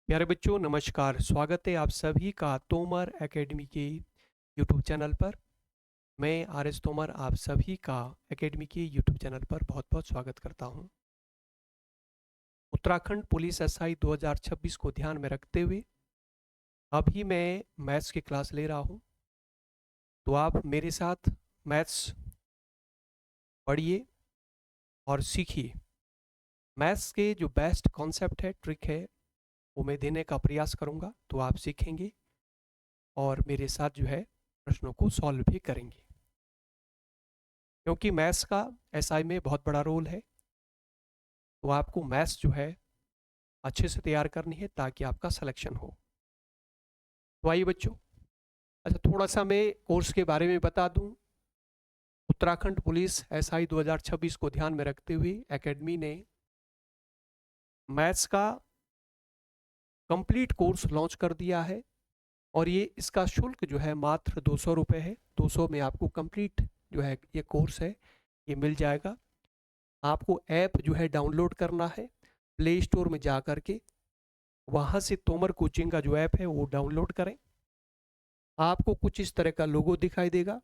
प्यारे बच्चों नमस्कार। स्वागत है आप सभी का तोमर एकेडमी के यूट्यूब चैनल पर। मैं आर एस तोमर आप सभी का एकेडमी के यूट्यूब चैनल पर बहुत बहुत स्वागत करता हूं। उत्तराखंड पुलिस एसआई 2026 को ध्यान में रखते हुए अभी मैं मैथ्स की क्लास ले रहा हूं, तो आप मेरे साथ मैथ्स पढ़िए और सीखिए। मैथ्स के जो बेस्ट कॉन्सेप्ट है, ट्रिक है, वो मैं देने का प्रयास करूंगा, तो आप सीखेंगे और मेरे साथ जो है प्रश्नों को सॉल्व भी करेंगे, क्योंकि मैथ्स का एसआई में बहुत बड़ा रोल है। तो आपको मैथ्स जो है अच्छे से तैयार करनी है ताकि आपका सिलेक्शन हो। तो आइए बच्चों, अच्छा थोड़ा सा मैं कोर्स के बारे में बता दूं। उत्तराखंड पुलिस एसआई 2026 को ध्यान में रखते हुए एकेडमी ने मैथ्स का कंप्लीट कोर्स लॉन्च कर दिया है और ये इसका शुल्क जो है मात्र 200 रुपये है। 200 में आपको कंप्लीट जो है ये कोर्स है ये मिल जाएगा। आपको ऐप जो है डाउनलोड करना है, प्ले स्टोर में जा कर के वहाँ से तोमर कोचिंग का जो ऐप है वो डाउनलोड करें। आपको कुछ इस तरह का लोगो दिखाई देगा,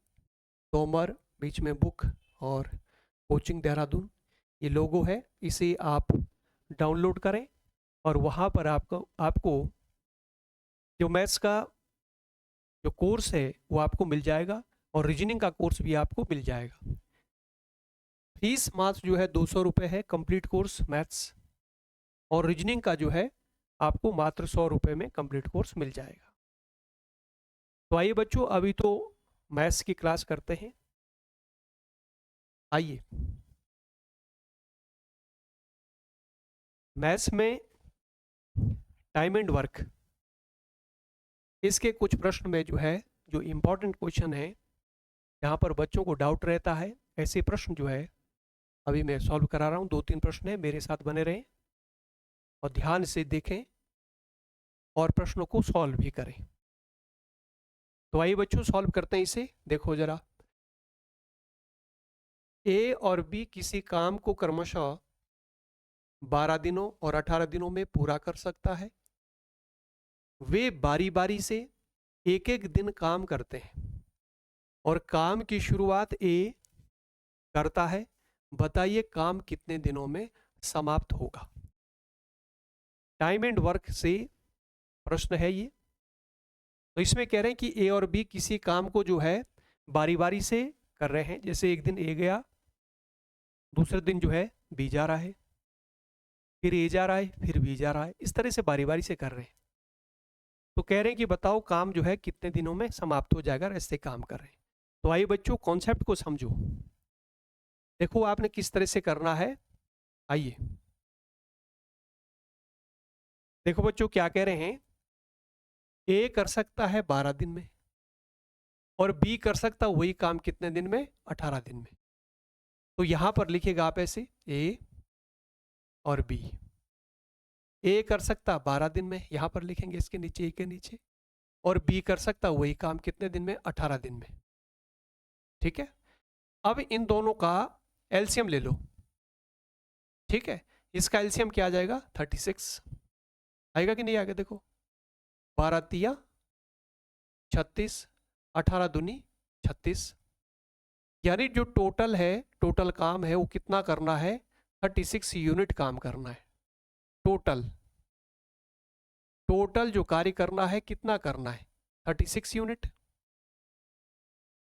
तोमर बीच में बुक और कोचिंग देहरादून, ये लोगो है। इसे आप डाउनलोड करें और वहाँ पर आपको जो मैथ्स का जो कोर्स है वो आपको मिल जाएगा और रीजनिंग का कोर्स भी आपको मिल जाएगा। फीस मात्र जो है 200 रुपये है कंप्लीट कोर्स मैथ्स, और रीजनिंग का जो है आपको मात्र 100 रुपये में कंप्लीट कोर्स मिल जाएगा। तो आइए बच्चों, अभी तो मैथ्स की क्लास करते हैं। आइए, मैथ्स में टाइम एंड वर्क, इसके कुछ प्रश्न में जो है जो इम्पोर्टेंट क्वेश्चन है, यहाँ पर बच्चों को डाउट रहता है, ऐसे प्रश्न जो है अभी मैं सॉल्व करा रहा हूँ। 2-3 प्रश्न है, मेरे साथ बने रहें और ध्यान से देखें और प्रश्नों को सॉल्व भी करें। तो आइए बच्चों सॉल्व करते हैं इसे। देखो जरा, ए और बी किसी काम को क्रमशः 12 दिनों और 18 दिनों में पूरा कर सकता है। वे बारी बारी से एक एक दिन काम करते हैं और काम की शुरुआत ए करता है। बताइए काम कितने दिनों में समाप्त होगा। टाइम एंड वर्क से प्रश्न है ये। तो इसमें कह रहे हैं कि ए और बी किसी काम को जो है बारी बारी से कर रहे हैं। जैसे एक दिन ए गया, दूसरे दिन जो है बी जा रहा है, फिर ए जा रहा है, फिर बी जा रहा है, इस तरह से बारी बारी से कर रहे हैं। तो कह रहे हैं कि बताओ काम जो है कितने दिनों में समाप्त हो जाएगा, ऐसे काम कर रहे हैं। तो आइए बच्चों कॉन्सेप्ट को समझो। देखो आपने किस तरह से करना है। आइए देखो बच्चों क्या कह रहे हैं, ए कर सकता है 12 दिन में और बी कर सकता वही काम कितने दिन में, 18 दिन में। तो यहां पर लिखेगा आप ऐसे, ए और बी। ए कर सकता 12 दिन में, यहां पर लिखेंगे इसके नीचे, ए के नीचे, और बी कर सकता वही काम कितने दिन में, 18 दिन में। ठीक है, अब इन दोनों का एलसीएम ले लो। ठीक है, इसका एलसीएम क्या आ जाएगा, 36 आएगा कि नहीं आएगा। देखो 12 तिया 36, 18 दूनी 36, यानी जो टोटल है, टोटल काम है वो कितना करना है, 36 यूनिट काम करना है। टोटल टोटल जो कार्य करना है कितना करना है, 36 यूनिट।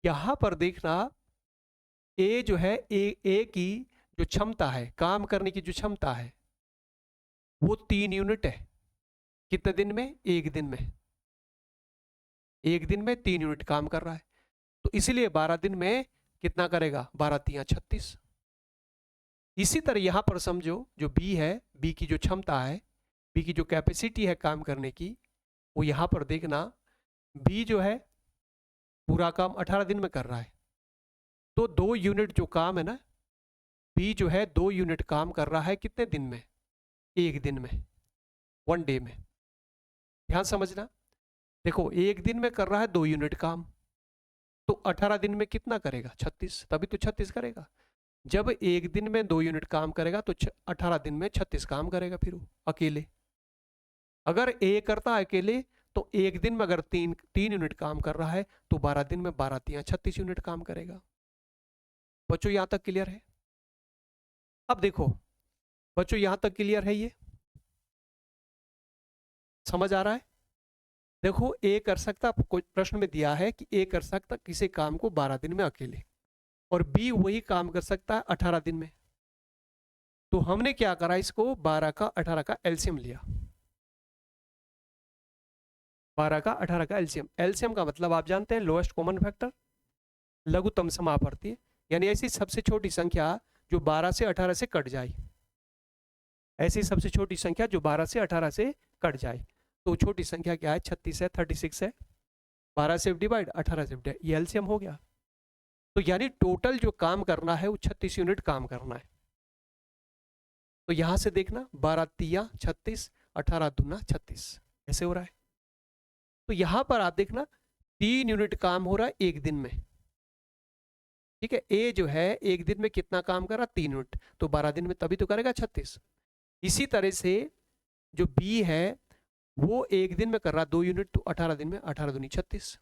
यहां पर देखना, ए जो है ए की जो क्षमता है, काम करने की जो क्षमता है, वो 3 यूनिट है। कितने दिन में, एक दिन में। एक दिन में 3 यूनिट काम कर रहा है, तो इसीलिए 12 दिन में कितना करेगा, 12 तिया 36। इसी तरह यहां पर समझो, जो बी है, बी की जो क्षमता है, बी की जो कैपेसिटी है काम करने की, वो यहां पर देखना, बी जो है पूरा काम 18 दिन में कर रहा है, तो 2 यूनिट जो काम है ना, बी जो है 2 यूनिट काम कर रहा है कितने दिन में, एक दिन में, 1 डे में। ध्यान समझना, देखो एक दिन में कर रहा है 2 यूनिट काम, तो 18 दिन में कितना करेगा, 36, तभी तो 36 करेगा। जब एक दिन में 2 यूनिट काम करेगा तो 18 दिन में 36 काम करेगा फिर वो अकेले। अगर ए करता है अकेले तो एक दिन में अगर तीन यूनिट काम कर रहा है तो 12 दिन में 12 तियां 36 यूनिट काम करेगा। बच्चों यहां तक क्लियर है? अब देखो बच्चों यहां तक क्लियर है, ये समझ आ रहा है? देखो ए कर सकता, कोई प्रश्न में दिया है कि ए कर सकता किसी काम को 12 दिन में अकेले, और बी वही काम कर सकता है 18 दिन में। तो हमने क्या करा, इसको 12 का 18 का एलसीएम लिया। 12 का 18 का एलसीएम, एलसीएम का मतलब आप जानते हैं लोएस्ट कॉमन फैक्टर, लघुत्तम समापवर्ती, यानी ऐसी सबसे छोटी संख्या जो 12 से 18 से कट जाए, ऐसी सबसे छोटी संख्या जो 12 से 18 से कट जाए। तो छोटी संख्या क्या है, 36 है, 36 है, 12 से डिवाइड 18 से डिवाइड, ये एलसीएम हो गया। तो यानी टोटल जो काम करना है वो 36 यूनिट काम करना है। तो यहां से देखना 12 तिया 36, 18 दूना 36, ऐसे हो रहा है। तो यहां पर आप देखना 3 यूनिट काम हो रहा है एक दिन में, ठीक है। ए जो है एक दिन में कितना काम कर रहा, 3 यूनिट, तो 12 दिन में तभी तो करेगा 36। इसी तरह से जो बी है वो एक दिन में कर रहा 2 यूनिट, तो 18 दिन में 18 दूनी 36।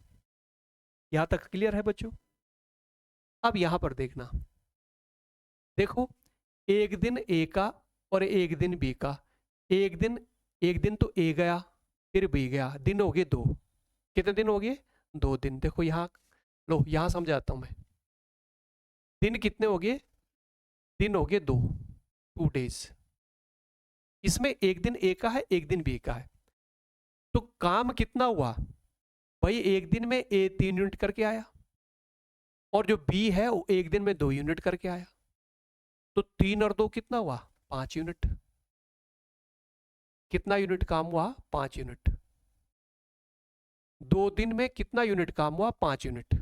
यहां तक क्लियर है बच्चों? अब यहां पर देखना, देखो एक दिन ए का और एक दिन बी का, एक दिन तो ए गया फिर बी गया, दिन हो गए 2, कितने दिन हो गए, 2 दिन। देखो यहां लो, यहां समझाता हूं मैं, दिन कितने हो गए, दिन हो गए 2 डेज। इसमें एक दिन ए का है एक दिन बी का है, तो काम कितना हुआ भाई, एक दिन में ए 3 यूनिट करके आया और जो बी है वो एक दिन में 2 यूनिट करके आया, तो 3 और 2 कितना हुआ, 5 यूनिट। कितना यूनिट काम हुआ, 5 यूनिट। 2 दिन में कितना यूनिट काम हुआ, 5 यूनिट।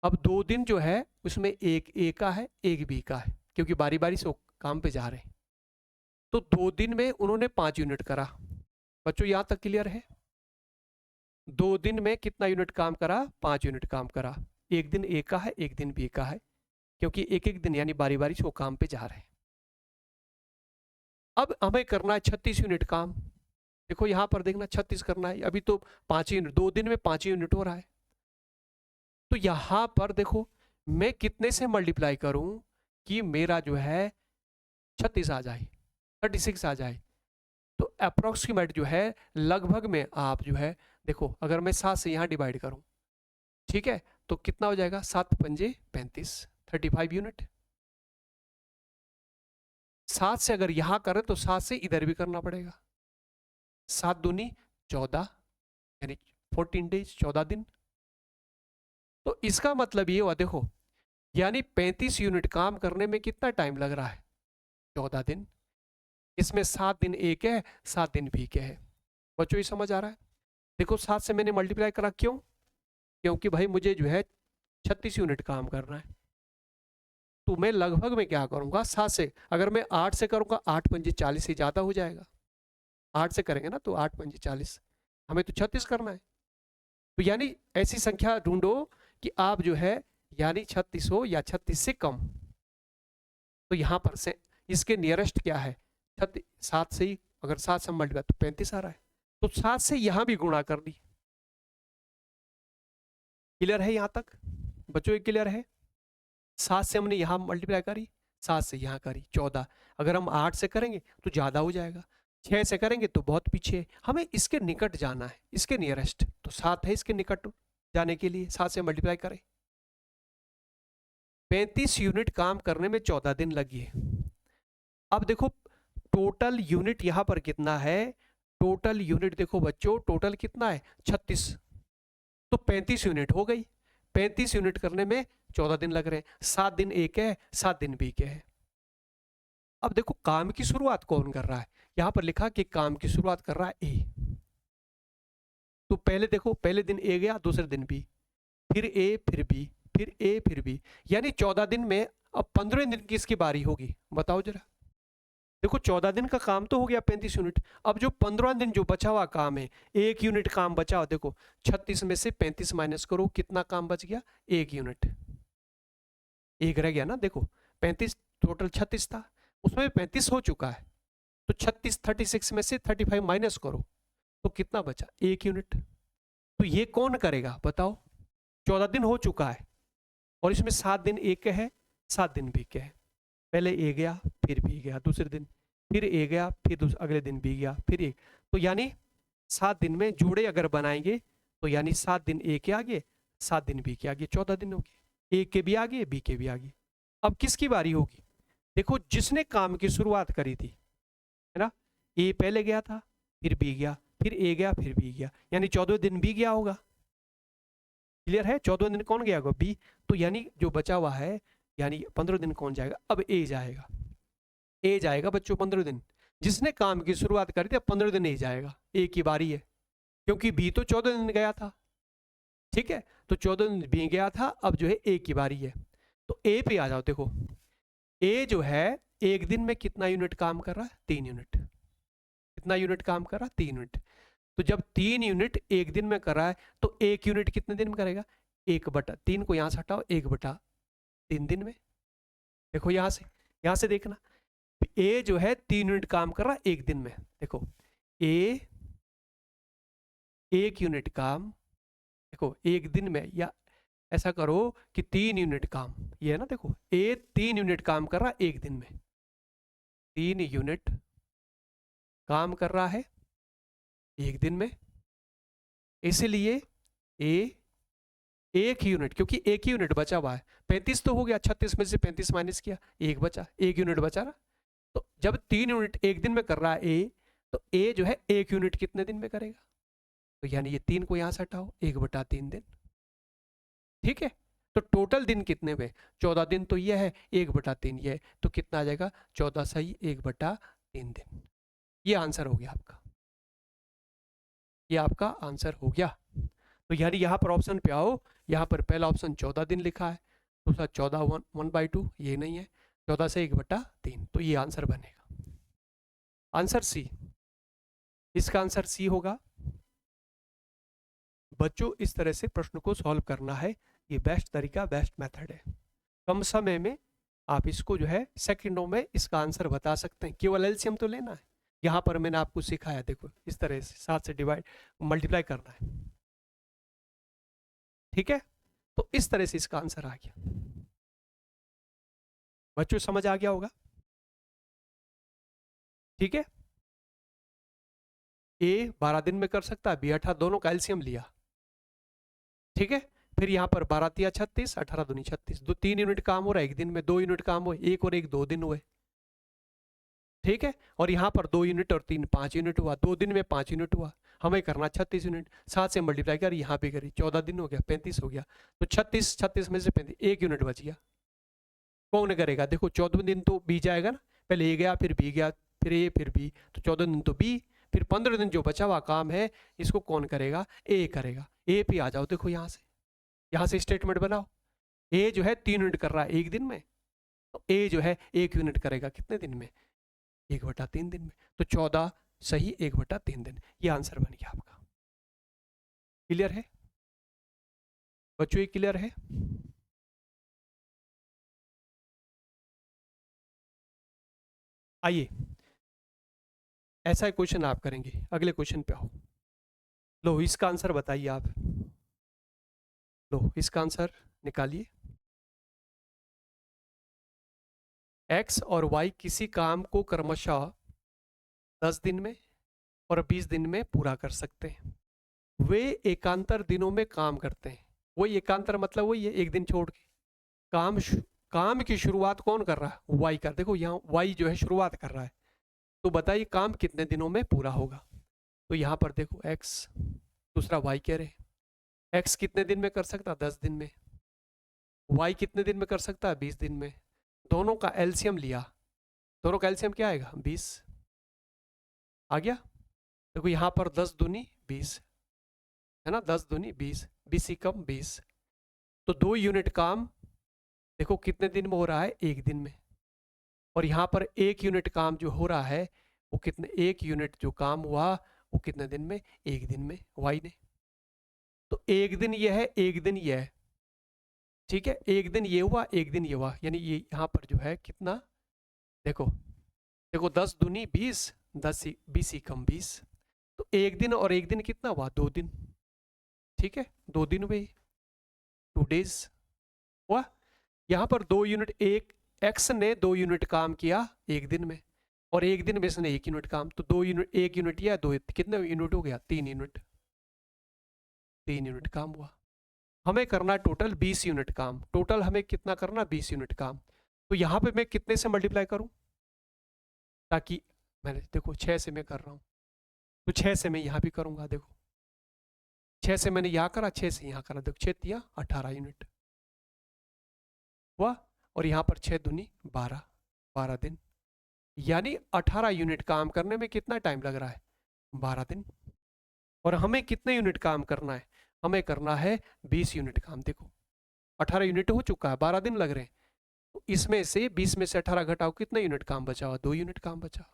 अब 2 दिन जो है उसमें एक ए का है एक बी का है, क्योंकि बारी बारी से काम पे जा रहे हैं। तो 2 दिन में उन्होंने 5 यूनिट करा। बच्चों यहां तक क्लियर है? 2 दिन में कितना यूनिट काम करा, 5 यूनिट काम करा। एक दिन ए का है एक दिन बी का है, क्योंकि एक एक दिन यानी बारी बारी से वो काम पे जा रहे हैं। अब हमें करना है 36 यूनिट काम। देखो यहां पर देखना 36 करना है, अभी तो 5 यूनिट, 2 दिन में 5 यूनिट हो रहा है। तो यहां पर देखो मैं कितने से मल्टीप्लाई करूं कि मेरा जो है 36 आ जाए, 36 आ जाए। तो अप्रोक्सीमेट जो है लगभग में आप जो है देखो, अगर मैं 7 से यहां डिवाइड करूं, ठीक है, तो कितना हो जाएगा, 7 पंजे 35, 35 यूनिट। 7 से अगर यहां करें तो 7 से इधर भी करना पड़ेगा, 7 दूनी 14, यानी 14 डेज, 14 दिन। तो इसका मतलब ये हुआ देखो, यानी 35 यूनिट काम करने में कितना टाइम लग रहा है, 14 दिन। इसमें 7 दिन ए के है 7 दिन बी के है। बच्चों ये समझ आ रहा है? देखो 7 से मैंने मल्टीप्लाई करा, क्यों, क्योंकि भाई मुझे जो है 36 यूनिट काम करना है। तो मैं लगभग में क्या करूंगा, 7 से अगर मैं 8 से करूंगा, 8 पंजे 40 से ज़्यादा हो जाएगा। 8 से करेंगे ना तो 8 पंजे 40, हमें तो 36 करना है। तो यानी ऐसी संख्या ढूंढो कि आप जो है यानी 36 हो या 36 से कम। तो यहां पर से इसके नियरेस्ट क्या है, 7 से ही, अगर 7 से मल्टीप्लाई तो 35 आ रहा है, तो 7 से यहां भी गुणा कर दी। क्लियर है यहां तक बच्चों, एक क्लियर है? 7 से हमने यहां मल्टीप्लाई करी, 7 से यहां करी 14, अगर हम 8 से करेंगे तो ज्यादा हो जाएगा, 6 से करेंगे तो बहुत पीछे, हमें इसके निकट जाना है, इसके नियरेस्ट, तो 7 है इसके निकट जाने के लिए 7 से मल्टीप्लाई करें। 35 यूनिट काम करने में 14 दिन लगी है। अब देखो टोटल यूनिट यहां पर कितना है, टोटल यूनिट देखो बच्चों, टोटल कितना है 36, तो 35 यूनिट हो गई। 35 यूनिट करने में 14 दिन लग रहे हैं, 7 दिन ए के है 7 दिन बी के है। अब देखो काम की शुरुआत कौन कर रहा है, यहां पर लिखा कि काम की शुरुआत कर रहा है ए। तो पहले देखो, पहले दिन ए गया, दूसरे दिन बी, फिर ए फिर बी, फिर ए फिर बी, यानी 14 दिन में अब 15वें दिन की इसकी बारी होगी। बताओ जरा, देखो 14 दिन का काम तो हो गया 35 यूनिट, अब जो 15वां दिन जो बचा हुआ काम है, 1 यूनिट काम बचा हुआ, देखो 36 में से 35 माइनस करो, कितना काम बच गया, 1 यूनिट, 1 रह गया ना। देखो 35 टोटल 36 था, उसमें 35 हो चुका है, तो 36 36 में से 35 माइनस करो, तो कितना बचा 1 यूनिट। तो ये कौन करेगा बताओ, 14 दिन हो चुका है और इसमें 7 दिन ए के है, 7 दिन बी के है। पहले ए गया फिर बी गया, दूसरे दिन फिर ए गया, फिर अगले दिन बी गया, फिर ए। तो यानी 7 दिन में जोड़े अगर बनाएंगे तो यानी 7 दिन ए के आगे 7 दिन बी के आगे, 14 दिन हो गए। ए के भी आगे बी के भी आगे। अब किसकी बारी होगी, देखो जिसने काम की शुरुआत करी थी, है ना, ए पहले गया था फिर बी गया फिर ए गया फिर बी गया, यानी 14वें दिन बी गया होगा। क्लियर है, 14वें दिन कौन गया होगा बी। तो यानी जो बचा हुआ है यानी 15 दिन कौन जाएगा, अब ए जाएगा। ए जाएगा बच्चों 15 दिन, जिसने काम की शुरुआत करी थी अब 15 दिन ए जाएगा, ए की बारी है, क्योंकि बी तो 14 दिन गया था। ठीक है, तो 14 दिन बी गया था, अब जो है ए की बारी है। तो ए पे आ जाओ, देखो ए जो है एक दिन में कितना यूनिट काम कर रहा है, 3 यूनिट। कितना यूनिट काम कर रहा है, 3 यूनिट। तो जब 3 यूनिट एक दिन में कर रहा है तो 1 यूनिट कितने दिन में करेगा, 1/3 को यहां से हटाओ, 1/3 दिन में। देखो यहां से देखना, ए जो है 3 यूनिट काम कर रहा है एक दिन में। देखो ए 1 यूनिट काम, देखो एक दिन में, या ऐसा करो कि 3 यूनिट काम, ये है ना, देखो ए 3 यूनिट काम कर रहा है एक दिन में, 3 यूनिट काम कर रहा है एक दिन में, इसलिए ए 1 यूनिट, क्योंकि 1 यूनिट बचा हुआ है, 35 तो हो गया, 36 में से 35 माइनस किया, 1 बचा, 1 यूनिट बचा ना। तो जब 3 यूनिट एक दिन में कर रहा है ए, तो ए जो है 1 यूनिट कितने दिन में करेगा, तो यानी ये 3 को यहां से हटाओ, 1/3 दिन। ठीक है, तो टोटल दिन कितने में, 14 दिन तो ये है, 1/3 ये है, तो कितना आ जाएगा 14 सही 1/3 दिन। ये आंसर हो गया आपका, ये आपका आंसर हो गया। तो यानी यहाँ पर ऑप्शन पे आओ, यहाँ पर पहला ऑप्शन 14 दिन लिखा है, दूसरा 14 1/2, ये नहीं है, 14 से 1/3, तो ये आंसर बनेगा, आंसर सी। इसका आंसर सी होगा। बच्चों इस तरह से प्रश्न को सॉल्व करना है, ये बेस्ट तरीका, बेस्ट मेथड है। कम समय में आप इसको जो है सेकंडों में इसका आंसर बता सकते हैं, केवल एलसीएम तो लेना है। यहाँ पर मैंने आपको सिखाया, देखो इस तरह से 7 से डिवाइड मल्टीप्लाई करना है। ठीक है, तो इस तरह से इसका आंसर आ गया। बच्चों समझ आ गया होगा। ठीक है, ए 12 दिन में कर सकता है, बी 18, दोनों का एलसीएम लिया। ठीक है, फिर यहाँ पर 12 तिया 36, 18 दूनी 36, 3 यूनिट काम हो रहा है एक दिन में, 2 यूनिट काम हुए, 1 और 1 2 दिन हुए। ठीक है, और यहाँ पर 2 यूनिट और 3 5 यूनिट हुआ, 2 दिन में 5 यूनिट हुआ, हमें करना 36 यूनिट, 7 से मल्टीप्लाई कर, यहाँ पे करी, 14 दिन हो गया, 35 हो गया, तो 36 में से 35, 1 यूनिट बच गया। कौन करेगा, देखो 14 दिन तो बी जाएगा ना, पहले ए गया फिर बी गया फिर ए फिर बी, तो 14 दिन तो बी, फिर 15 दिन जो बचा हुआ काम है इसको कौन करेगा, ए करेगा। ए पे आ जाओ, देखो यहाँ से स्टेटमेंट बनाओ। ए जो है 3 यूनिट कर रहा है एक दिन में, तो ए जो है 1 यूनिट करेगा कितने दिन में, 1/3 दिन में, तो 14 सही 1/3 दिन, ये आंसर बन गया आपका। क्लियर है बच्चों, ये क्लियर है। आइए ऐसा क्वेश्चन आप करेंगे, अगले क्वेश्चन पे आओ। लो इसका आंसर बताइए आप, लो इसका आंसर निकालिए। एक्स और वाई किसी काम को क्रमशः 10 दिन में और 20 दिन में पूरा कर सकते हैं। वे एकांतर दिनों में काम करते हैं। वही एकांतर मतलब वही है, एक दिन छोड़ के। काम की शुरुआत कौन कर रहा है, वाई कर, देखो यहाँ वाई जो है शुरुआत कर रहा है, तो बताइए काम कितने दिनों में पूरा होगा। तो यहाँ पर देखो एक्स, दूसरा वाई कह रहे हैं। एक्स कितने दिन में कर सकता है, 10 दिन में। वाई कितने दिन में कर सकता है, 20 दिन में। दोनों का एलसीएम लिया, दोनों का एलसीएम क्या आएगा, 20 आ गया। देखो यहाँ पर 10 दूनी 20 है ना, 10 दूनी 20, 20 ही कम 20, तो 2 यूनिट काम देखो कितने दिन में हो रहा है, एक दिन में। और यहाँ पर 1 यूनिट काम जो हो रहा है वो कितने, 1 यूनिट जो काम हुआ वो कितने दिन में, एक दिन में वाई ने। तो एक दिन ये है, एक दिन ये है। ठीक है, एक दिन ये हुआ, एक दिन ये हुआ, यानी ये यहाँ पर जो है कितना, देखो 10 दूनी 20, 10 20 ही कम 20, तो एक दिन और एक दिन कितना हुआ, 2 दिन, ठीक है, 2 दिन हुए, 2 डेज हुआ। यहाँ पर 2 यूनिट, एक एक्स ने 2 यूनिट काम किया एक दिन में, और एक दिन में इसने 1 यूनिट काम, तो 2 यूनिट, 1 यूनिट या 2, कितने यूनिट हो गया, 3 यूनिट, 3 यूनिट काम हुआ। हमें करना टोटल 20 यूनिट काम, टोटल हमें कितना करना, 20 यूनिट काम। तो यहाँ पे मैं कितने से मल्टीप्लाई करूँ, ताकि मैंने देखो 6 से मैं कर रहा हूँ, तो 6 से मैं यहाँ भी करूँगा, देखो 6 से मैंने यहाँ करा, 6 से यहाँ करा, देखो 6 तिया 18 यूनिट हुआ, और यहाँ पर 6 दूनी 12, 12 दिन, यानी 18 यूनिट काम करने में कितना टाइम लग रहा है, 12 दिन। और हमें कितने यूनिट काम करना है, हमें करना है 20 यूनिट काम। देखो 18 यूनिट हो चुका है, 12 दिन लग रहे हैं, तो इसमें से 20 में से 18 घटाओ, कितने यूनिट काम बचा हुआ, 2 यूनिट काम बचा।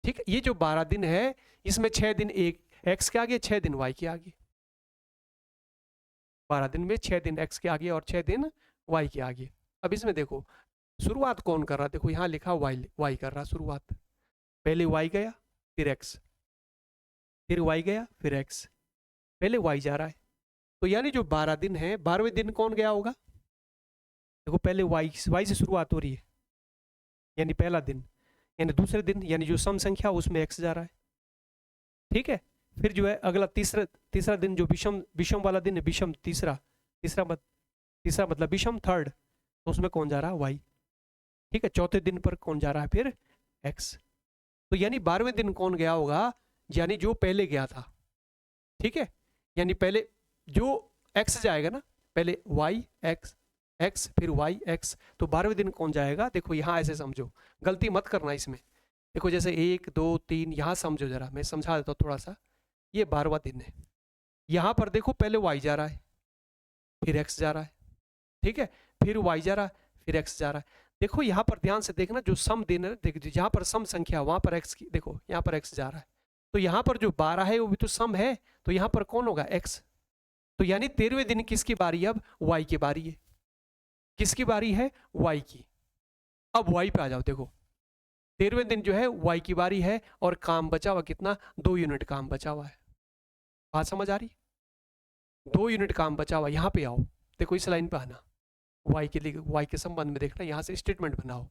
ठीक है, ये जो 12 दिन है इसमें 6 दिन एक एक्स के आगे, 6 दिन वाई के आगे, 12 दिन में 6 दिन एक्स के आगे और 6 दिन वाई के आगे। अब इसमें देखो शुरुआत कौन कर रहा, देखो यहाँ लिखा वाई, वाई कर रहा शुरुआत, पहले वाई गया फिर एक्स, फिर वाई गया फिर एक्स, पहले वाई जा रहा है। तो यानी जो 12 दिन है, 12वें दिन कौन गया होगा, देखो पहले वाई, वाई से शुरुआत हो रही है, यानी पहला दिन, यानी दूसरे दिन, यानी जो सम संख्या उसमें एक्स जा रहा है, ठीक है। फिर जो है अगला तीसरा, तीसरा दिन जो विषम, विषम वाला दिन है, विषम तीसरा, तीसरा मतलब विषम थर्ड, तो उसमें कौन जा रहा है, वाई, ठीक है। चौथे दिन पर कौन जा रहा है, फिर एक्स। तो यानी 12वें दिन कौन गया होगा, यानी जो पहले गया था, ठीक है, यानी पहले जो एक्स जाएगा ना, पहले वाई एक्स, एक्स फिर वाई एक्स, तो 12वें दिन कौन जाएगा, देखो यहाँ ऐसे समझो, गलती मत करना इसमें, देखो जैसे 1 2 3 यहाँ समझो जरा, मैं समझा देता हूँ थोड़ा सा। ये 12वां दिन है, यहाँ पर देखो पहले वाई जा रहा है फिर एक्स जा रहा है, ठीक है, फिर वाई जा रहा है फिर एक्स जा रहा है। देखो यहाँ पर ध्यान से देखना, जो सम दिन है, देख जहाँ पर सम संख्या वहां पर एक्स की, देखो यहाँ पर एक्स जा रहा है, तो यहाँ पर जो 12 है वो भी तो सम है, तो यहाँ पर कौन होगा, एक्स। तो यानी 13वें दिन किसकी बारी है, अब वाई की बारी है, किसकी बारी है, वाई की। अब वाई पे आ जाओ, देखो 13वें दिन जो है वाई की बारी है, और काम बचा हुआ कितना, 2 यूनिट काम बचा हुआ है, बात समझ आ रही, 2 यूनिट काम बचा हुआ। यहाँ पे आओ, देखो इस लाइन पे आना, वाई के लिए, वाई के संबंध में देखना, यहाँ से स्टेटमेंट बनाओ,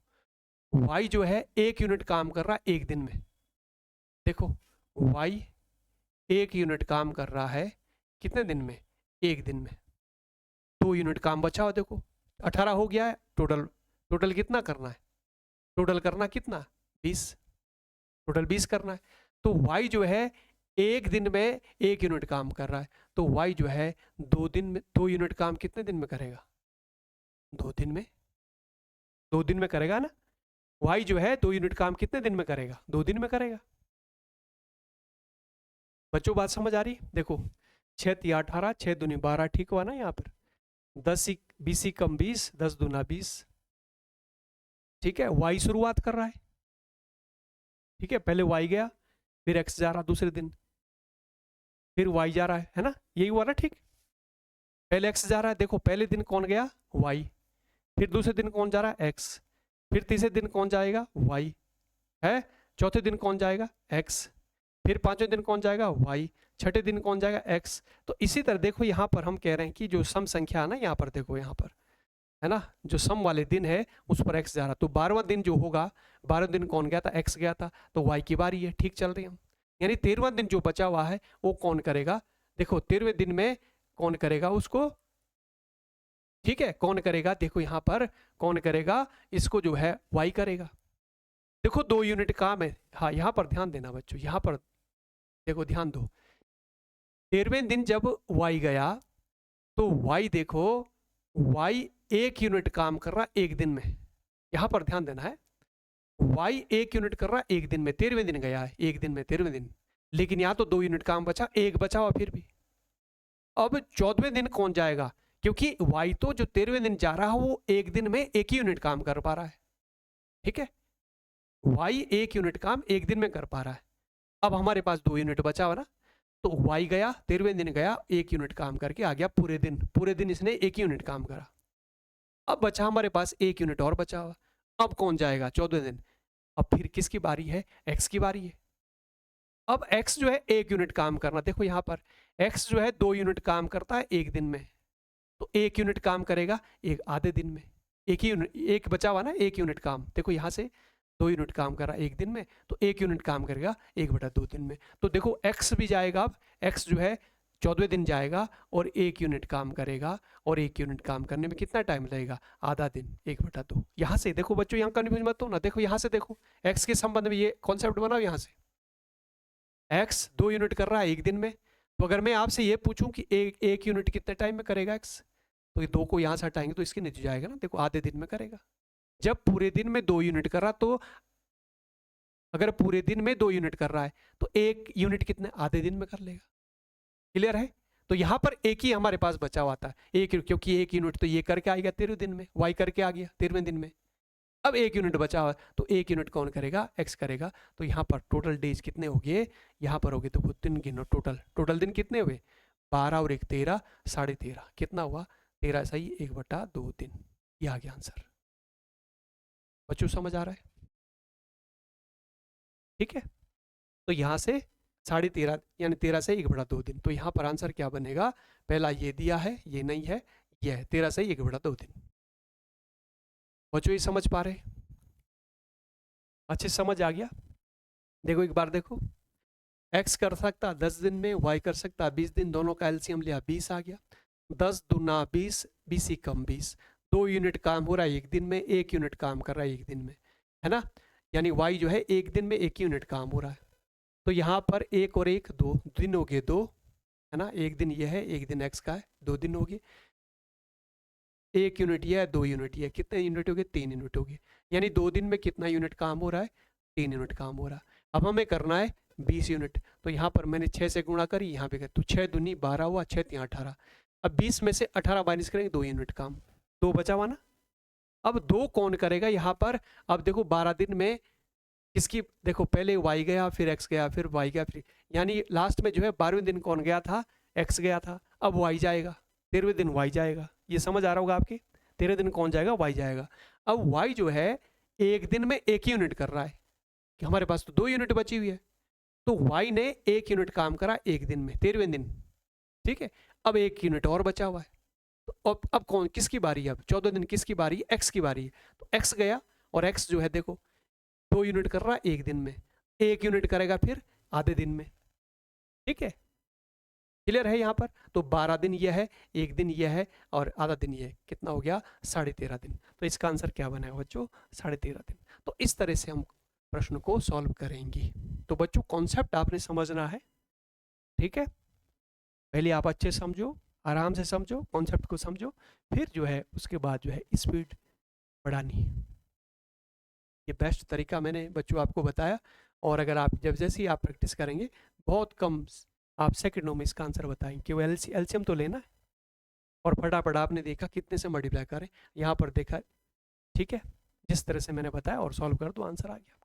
वाई जो है 1 यूनिट काम कर रहा है एक दिन में, देखो वाई 1 यूनिट काम कर रहा है कितने दिन में, एक दिन में, 2 यूनिट काम बचा हुआ, देखो 18 हो गया है, टोटल, टोटल कितना करना है, टोटल करना कितना, 20, टोटल 20 करना है। तो y जो है एक दिन में 1 यूनिट काम कर रहा है, तो y जो है 2 दिन में, 2 यूनिट काम कितने दिन में करेगा, 2 दिन में, 2 दिन में करेगा ना, y जो है 2 यूनिट काम कितने दिन में करेगा, 2 दिन में करेगा। बच्चों बात समझ आ रही, देखो 6 तिया 18, 6 दूनी 12, ठीक हुआ ना, यहाँ पर 10 20 कम 20, 10 दूना 20, ठीक है। y शुरुआत कर रहा है, ठीक है, पहले y गया फिर x जा रहा दूसरे दिन, फिर y जा रहा है ना, यही हुआ ना, ठीक। पहले x जा रहा है, देखो पहले दिन कौन गया, y, फिर दूसरे दिन कौन जा रहा है, x, फिर तीसरे दिन कौन जाएगा, y है, चौथे दिन कौन जाएगा, x, फिर पांचवें दिन कौन जाएगा, y, छठे दिन कौन जाएगा, x। तो इसी तरह देखो यहाँ पर हम कह रहे हैं कि जो सम संख्या है ना, यहाँ पर देखो, यहाँ पर है ना, जो सम वाले दिन है उस पर x जा रहा, तो 12वां दिन जो होगा, 12वें दिन कौन गया था, x गया था, तो y की बारी है, ठीक चल रही हम। यानी 13वां दिन जो बचा हुआ है वो कौन करेगा, देखो 13वें दिन में कौन करेगा उसको, ठीक है, कौन करेगा, देखो यहाँ पर कौन करेगा, इसको जो है y करेगा। देखो 2 यूनिट काम है, हाँ यहाँ पर ध्यान देना बच्चों, यहाँ पर देखो ध्यान दो, 13वें दिन जब y गया, तो y देखो, y 1 यूनिट काम कर रहा एक दिन में, यहां पर ध्यान देना है, y 1 यूनिट कर रहा एक दिन में, 13वें दिन गया है एक दिन में, 13वें दिन, लेकिन यहाँ तो 2 यूनिट काम बचा, एक बचा हुआ फिर भी। अब 14वें दिन कौन जाएगा, क्योंकि y तो जो 13वें दिन जा रहा है वो एक दिन में 1 ही यूनिट काम कर पा रहा है, ठीक है, y 1 यूनिट काम एक दिन में कर पा रहा है। अब हमारे पास 2 यूनिट बचा हुआ ना, तो y गया 13वें दिन गया 1 यूनिट काम करके आ गया, पूरे दिन, पूरे दिन इसने 1 यूनिट काम करा। अब बचा हमारे पास 1 यूनिट और बचा हुआ, अब कौन जाएगा 14वें दिन, अब फिर किसकी बारी है, x की बारी है, अब x जो है 1 यूनिट काम करना, देखो यहाँ पर x जो है 2 यूनिट काम करता है एक दिन में, तो 1 यूनिट काम करेगा एक आधे दिन में, एक ही यूनिट, एक बचा हुआ ना 1 यूनिट काम, देखो यहाँ से 2 यूनिट काम कर रहा है एक दिन में, तो 1 यूनिट काम करेगा 1/2 दिन में। तो देखो x भी जाएगा, अब x जो है 14वें दिन जाएगा और 1 यूनिट काम करेगा, और 1 यूनिट काम करने में कितना टाइम लगेगा, आधा दिन, 1/2। यहाँ से देखो बच्चों, यहाँ कन्फ्यूज मत हो ना, देखो यहाँ से देखो x के संबंध में ये कॉन्सेप्ट बनाओ, यहाँ से x 2 यूनिट कर रहा है एक दिन में, तो अगर मैं आपसे ये पूछूं कि एक यूनिट कितने टाइम में करेगा x, तो ये 2 को यहाँ से हटाएंगे तो इसके नीचे जाएगा ना, देखो आधे दिन में करेगा। जब पूरे दिन में 2 यूनिट कर रहा, तो अगर पूरे दिन में 2 यूनिट कर रहा है तो 1 यूनिट कितने आधे दिन में कर लेगा। क्लियर है? तो यहाँ पर एक ही हमारे पास बचा हुआ था, एक, क्योंकि 1 यूनिट तो ये करके आ गया 13वें दिन में, y करके आ गया 13वें दिन में, अब 1 यूनिट बचा हुआ, तो 1 यूनिट कौन करेगा, x करेगा। तो यहाँ पर टोटल डेज कितने हो गए, यहाँ पर हो गए, तो वो दिन गिनो, टोटल दिन कितने हुए, 12 और 1 13, 13.5, कितना हुआ 13 सही 1/2 दिन। ये आ गया आंसर। बच्चों समझ आ रहा है? ठीक है, तो यहाँ से 13.5 यानी 13 से 1/2 दिन, तो यहाँ पर आंसर क्या बनेगा, पहला ये दिया है, ये नहीं है, ये है 13 से 1/2 दिन। बच्चों ये समझ पा रहे, अच्छे समझ आ गया? देखो एक बार देखो, x कर सकता 10 दिन में, y कर सकता 20 दिन, दोनों का एलसीएम लिया 20 आ गया, 10 दूना 20, 20 ही कम 20, 2 यूनिट काम हो रहा है एक दिन में, 1 यूनिट काम कर रहा है एक दिन में, है ना, यानी y जो है एक दिन में 1 यूनिट काम हो रहा है। तो यहाँ पर 1 और 1 2 दिन हो गए, 2 है ना, एक दिन ये है, एक दिन x का है, 2 दिन हो गए, 1 यूनिट ये है, 2 यूनिट ये है, कितने यूनिट हो गए, 3 यूनिट हो गए, यानी 2 दिन में कितना यूनिट काम हो रहा है, 3 यूनिट काम हो रहा है। अब हमें करना है 20 यूनिट, तो यहाँ पर मैंने 6 से गुणा करी, यहाँ पे कर, तो 6 दूनी 12 हुआ, 6 3 18, अब 20 में से 18 माइनस करेंगे, 2 यूनिट काम, 2 बचा हुआ ना। अब 2 कौन करेगा यहाँ पर, अब देखो 12 दिन में किसकी, देखो पहले y गया, फिर x गया, फिर y गया, फिर यानी लास्ट में जो है 12वें दिन कौन गया था, x गया था, अब y जाएगा, 13वें दिन y जाएगा, ये समझ आ रहा होगा आपके, 13वें दिन कौन जाएगा, y जाएगा। अब y जो है एक दिन में 1 यूनिट कर रहा है, कि हमारे पास तो 2 यूनिट बची हुई है, तो y ने 1 यूनिट काम करा एक दिन में, 13वें दिन, ठीक है, अब 1 यूनिट और बचा हुआ है, तो अब कौन, किसकी बारी है, अब 14 दिन किसकी बारी है, x की बारी है, तो x गया, और x जो है देखो 2 यूनिट कर रहा है एक दिन में, 1 यूनिट करेगा फिर आधे दिन में, ठीक है, क्लियर है यहाँ पर। तो 12 दिन यह है, एक दिन यह है, और आधा दिन यह है, कितना हो गया 13.5 दिन। तो इसका आंसर क्या बनेगा बच्चों, 13.5 दिन। तो इस तरह से हम प्रश्न को सॉल्व करेंगे। तो बच्चों कॉन्सेप्ट आपने समझना है, ठीक है, पहले आप अच्छे समझो, आराम से समझो, कॉन्सेप्ट को समझो, फिर जो है उसके बाद जो है स्पीड बढ़ानी है। ये बेस्ट तरीका मैंने बच्चों आपको बताया, और अगर आप जब जैसे ही आप प्रैक्टिस करेंगे, बहुत कम आप सेकंडों में इसका आंसर बताएंगे, कि वो एलसीएम तो लेना है, और फटाफट आपने देखा कितने से मल्टीप्लाई करें, यहाँ पर देखा, ठीक है, जिस तरह से मैंने बताया, और सॉल्व कर दो, आंसर आ गया।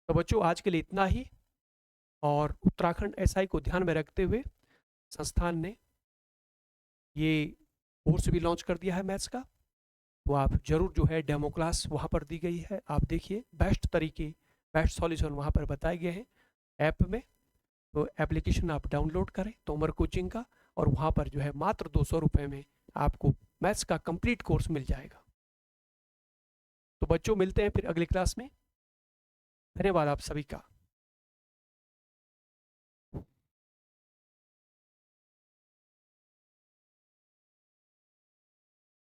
तो बच्चों आज के लिए इतना ही, और उत्तराखंड एसआई को ध्यान में रखते हुए संस्थान ने ये कोर्स भी लॉन्च कर दिया है मैथ्स का, तो आप जरूर जो है डेमो क्लास वहाँ पर दी गई है, आप देखिए बेस्ट तरीके, बेस्ट सॉल्यूशन वहाँ पर बताए गए हैं ऐप में। तो एप्लीकेशन आप डाउनलोड करें तोमर कोचिंग का, और वहाँ पर जो है मात्र 200 रुपये में आपको मैथ्स का कंप्लीट कोर्स मिल जाएगा। तो बच्चों मिलते हैं फिर अगली क्लास में, धन्यवाद आप सभी का।